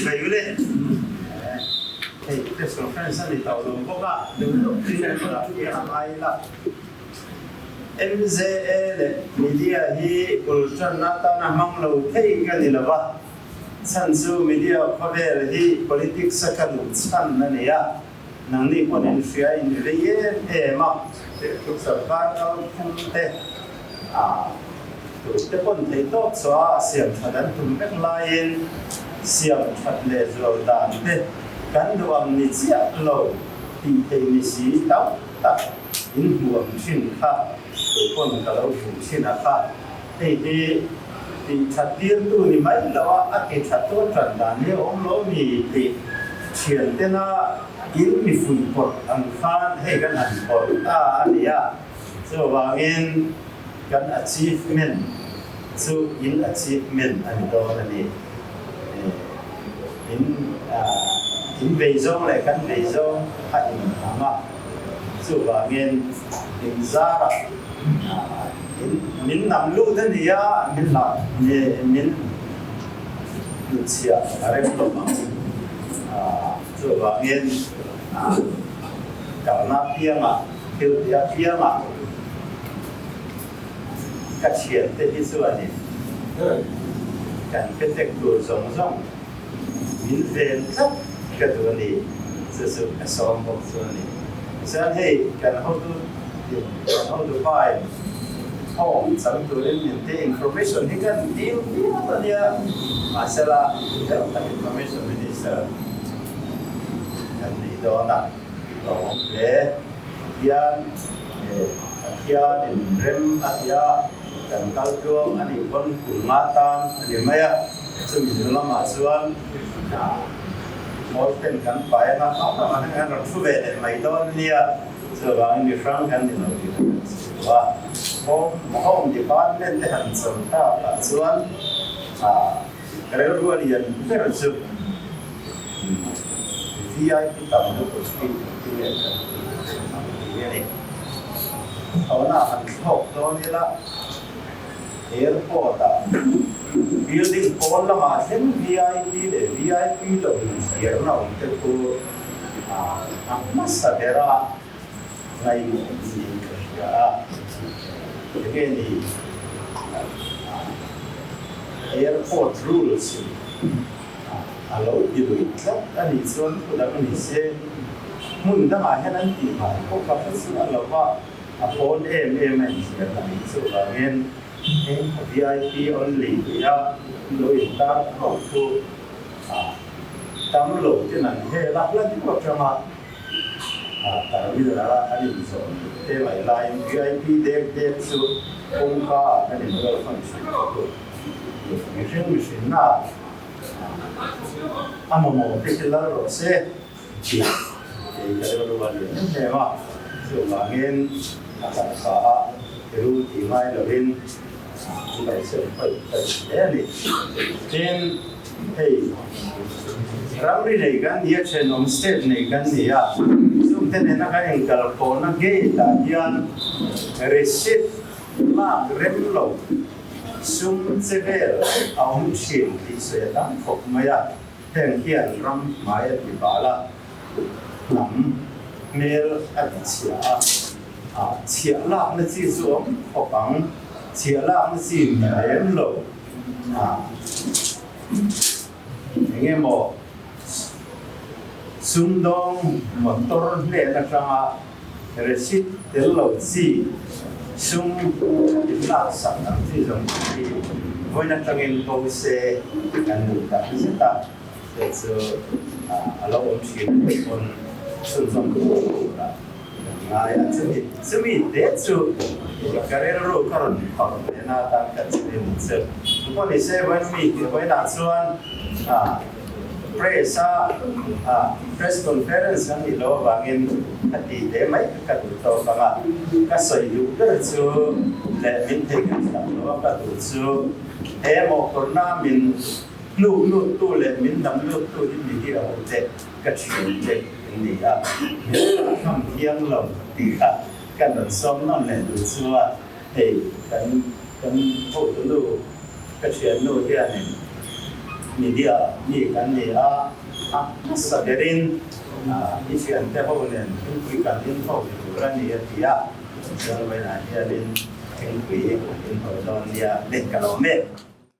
vậy lên thì cái số phần sản thì tàu luôn có cả đừng lúc đi lên là cái làm ai là MZA le media hi ultran nata na mang lo thei ka ni lawa san su media cover hi politics sakan san na nia nang ni kon in fia in le ye ma tu sarkar ka khum te tu te kon thei to chwa siam thadan tum mek lain siam that le zo dan te kan do am ni chia lo ti thei ni si tao ta in huam shin khaคนก็เราถูกชินะค่ะที่ชัดเจนตัวนี้ไม่แล้วว่าอาเกชัดตัวจันดานเนี่ยองค์เรามีที่เชียนเตน่าอินมีฝุ่นปดอันฟ้าให้กันหันปดอันนี้ส่วนว่าอินกัน achievement ส่วนอิน achievement อันนี้ตัวนี้อินเบย์จงเลยกันเบย์จงให้อินทำอ่ะส่วนว่าอินซาระmin nam lu thân thì min là min lu chia ở đây cũng rồi và nghiên cả na pia mà tiêu pia mà các chuyện thế thì sao này cái tết của giống min về rất cái thứ này sự cái sống của sự này sẽ thấy cái how to find some to the information he can deal with the masala the information minister and the dona le yan in rem atya dan kaltuang ani kon kumatan ani maya sumidula masuan na morten kan paena apa mana kan rufube mai don nia so bang di front kan di wa home department han serta pasuan kerja dia terus VIP tamu pasti ini awalnya han hok tu ni lah airport building pole lah macam VIP lo siapa nak untuk tu masa era ngai ya again the airport rules allow you to accept and it's one to that when he said mun da ma hanan ti ma ko ka fasu alawa upon and here so again VIP only ya lo ita ko to tam lo tin an he la la ti ko chama tại bây giờ là anh em rồi, thế vậy là em VIP đẹp số công ca anh em gọi phần số của mình xin là một cái là rồi sẽ chỉ cái đó là những cái mà rồi là nên cả cái lúc thì mai là bên chúng ta sẽ phải để trên thì Rauri này kan dia chen homestead này kan dia sum ten na kan engkal ko na ge ta dian receipt la remlo sum sever aum chin ti se ta phok maya ten hian ram mai ti bala nam mel at chia la na chi zuam phokang chia la na chi remlo nghe một sung đông motor le na kanga receipt tel lo si sung la sa na ti jong ti voi na tangin ko se kan ta se ta so alo om chi on sun song ko la ngai a semi de su carrera ro karon pa na ta ka se se ko ni se voi na suan press conference ang ilo bangin ati de mai ka to banga ka soyu der chu le min te ka lo ka chu mo korna min nu tu le min dam lu tu ni hi ra te ka chi te ni a kam hiang lo ti ka kan som non le du chu a kan ho tu lu ka chi nu hi a ni media ni kan ni saberin ifian te ho nen kui kan in ho ran ni tia so vai na dia lin in kui in ho don dia le kalome